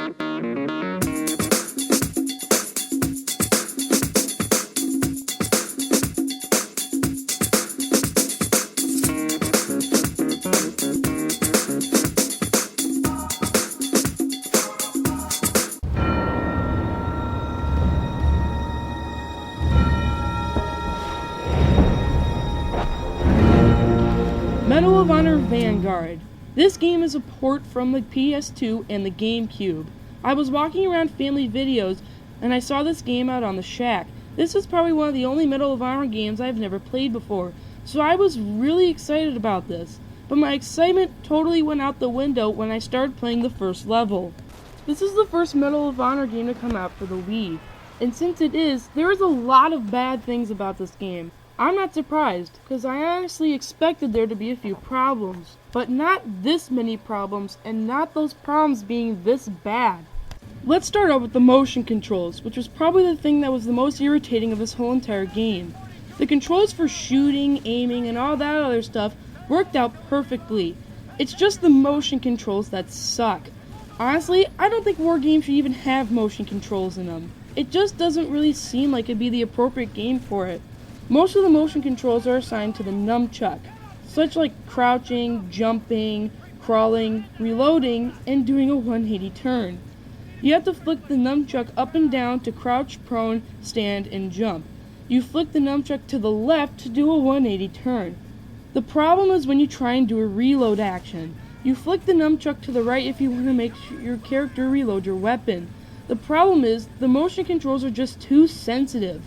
Medal of Honor Vanguard. This game is a port from the PS2 and the GameCube. I was walking around family videos and I saw this game out on the shack. This is probably one of the only Medal of Honor games I've never played before, so I was really excited about this. But my excitement totally went out the window when I started playing the first level. This is the first Medal of Honor game to come out for the Wii, and since it is, there is a lot of bad things about this game. I'm not surprised, because I honestly expected there to be a few problems, but not this many problems, and not those problems being this bad. Let's start out with the motion controls, which was probably the thing that was the most irritating of this whole entire game. The controls for shooting, aiming, and all that other stuff worked out perfectly. It's just the motion controls that suck. Honestly, I don't think war games should even have motion controls in them. It just doesn't really seem like it'd be the appropriate game for it. Most of the motion controls are assigned to the nunchuck, such like crouching, jumping, crawling, reloading, and doing a 180 turn. You have to flick the nunchuck up and down to crouch, prone, stand, and jump. You flick the nunchuck to the left to do a 180 turn. The problem is when you try and do a reload action. You flick the nunchuck to the right if you want to make your character reload your weapon. The problem is the motion controls are just too sensitive.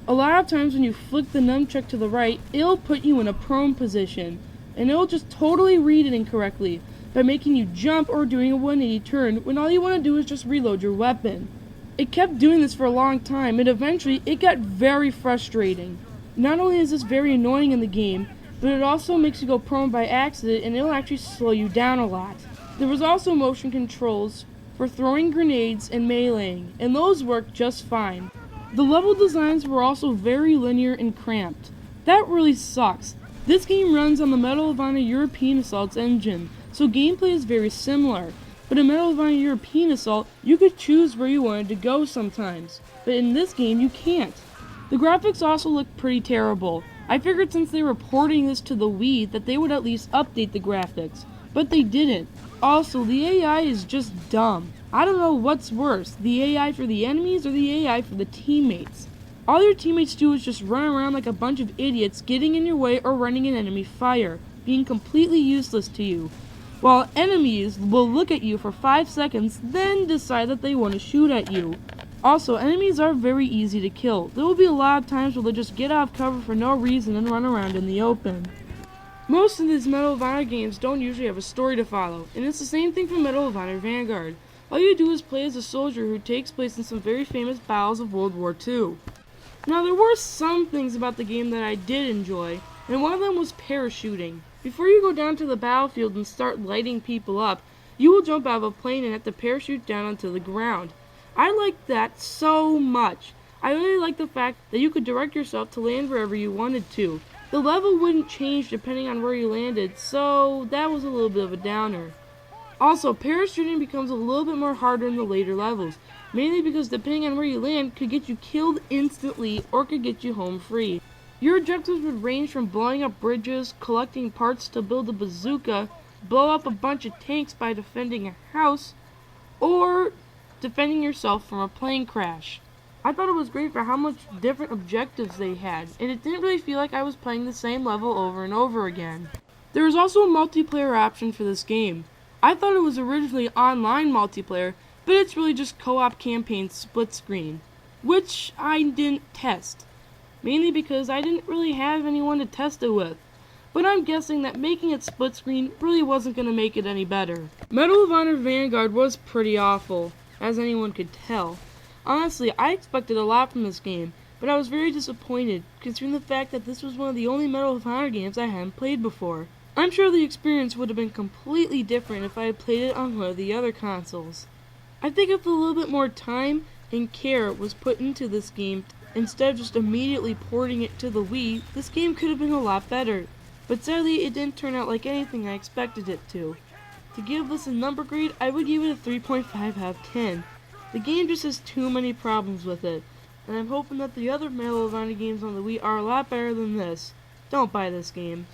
A lot of times when you flick the nunchuck to the right, it'll put you in a prone position, and it'll just totally read it incorrectly by making you jump or doing a 180 turn when all you want to do is just reload your weapon. It kept doing this for a long time, and eventually it got very frustrating. Not only is this very annoying in the game, but it also makes you go prone by accident, and it'll actually slow you down a lot. There was also motion controls for throwing grenades and meleeing, and those worked just fine. The level designs were also very linear and cramped. That really sucks. This game runs on the Medal of Honor European Assault's engine, so gameplay is very similar. But in Medal of Honor European Assault, you could choose where you wanted to go sometimes, but in this game you can't. The graphics also look pretty terrible. I figured since they were porting this to the Wii that they would at least update the graphics, but they didn't. Also, the AI is just dumb. I don't know what's worse, the AI for the enemies or the AI for the teammates. All your teammates do is just run around like a bunch of idiots, getting in your way or running in enemy fire, being completely useless to you. While enemies will look at you for 5 seconds, then decide that they want to shoot at you. Also, enemies are very easy to kill. There will be a lot of times where they'll just get out of cover for no reason and run around in the open. Most of these Medal of Honor games don't usually have a story to follow, and it's the same thing for Medal of Honor Vanguard. All you do is play as a soldier who takes place in some very famous battles of World War II. Now, there were some things about the game that I did enjoy, and one of them was parachuting. Before you go down to the battlefield and start lighting people up, you will jump out of a plane and have to parachute down onto the ground. I liked that so much. I really liked the fact that you could direct yourself to land wherever you wanted to. The level wouldn't change depending on where you landed, so that was a little bit of a downer. Also, parachuting becomes a little bit more harder in the later levels, mainly because depending on where you land could get you killed instantly or could get you home free. Your objectives would range from blowing up bridges, collecting parts to build a bazooka, blow up a bunch of tanks by defending a house, or defending yourself from a plane crash. I thought it was great for how much different objectives they had, and it didn't really feel like I was playing the same level over and over again. There was also a multiplayer option for this game. I thought it was originally online multiplayer, but it's really just co-op campaign split screen, which I didn't test, mainly because I didn't really have anyone to test it with. But I'm guessing that making it split screen really wasn't going to make it any better. Medal of Honor Vanguard was pretty awful, as anyone could tell. Honestly, I expected a lot from this game, but I was very disappointed, considering the fact that this was one of the only Medal of Honor games I hadn't played before. I'm sure the experience would have been completely different if I had played it on one of the other consoles. I think if a little bit more time and care was put into this game, instead of just immediately porting it to the Wii, this game could have been a lot better. But sadly, it didn't turn out like anything I expected it to. To give this a number grade, I would give it a 3.5 out of 10. The game just has too many problems with it, and I'm hoping that the other Medal of Honor games on the Wii are a lot better than this. Don't buy this game.